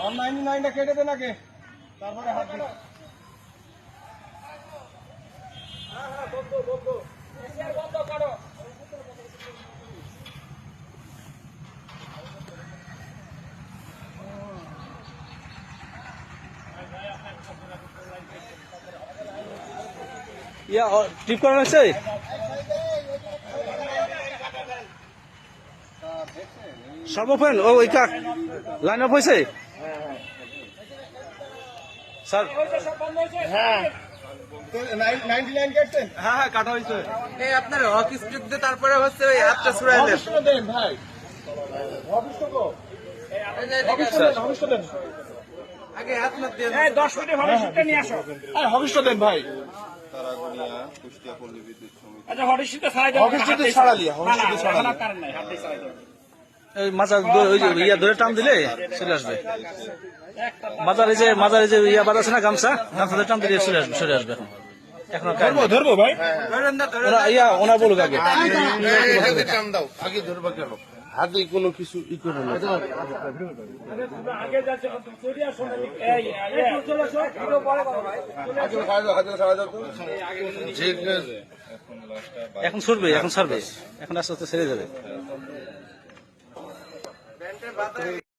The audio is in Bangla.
199টা কেটে দেন আগে, তারপরে হাত দিন। ইয়া ট্রিপ করানো হয়েছে? সব ওপেন? ও ওই কাক লাইন আপ হয়েছে স্যার? হ্যাঁ 99 কাটছেন? হ্যাঁ হ্যাঁ কাটা হয়েছে। এই আপনার হকি স্টিক দিয়ে তারপরে হচ্ছে ওই হাতটা ছুড়াইলেন। হবিষ্টা দেন ভাই, হবিষ্টা কো? হবিষ্টা দেন। আগে হাত না দিয়ে 10 মিনিট হবিষ্টা নিয়ে আসো। আরে হবিষ্টা দেন ভাই। তারাগনিয়া কুষ্টিয়া পল্লী বিদ্যুৎ সমিতি। আচ্ছা হবিষ্টা ছাড়াই দাও। হবিষ্টা ছাড়ালিয়া, হবিষ্টা ছাড়ালিয়া। কারণ নাই, হাতে ছাড়াই দাও। এই মাথা ওই যে ইয়া ধরে টান দিলে চলে আসবে। মাজারে যে ইয়া বাদ আছে না, গামছা ধরে টান দিলে চলে আসবে, সরে আসবে। এখন ধরবো ভাই। ওনার বলুক আগে। টান দাও, আগে ধরবা কেন? হাতে কোনো কিছু ই করে না। আগে যাচ্ছে চুরি আর সোনা এই চলে আসো, ভিডিও পরে করো ভাই। হাতে ছাড়া দাও তো। এখন ছাড়বে, এখন আস্তে আস্তে ছেড়ে যাবে।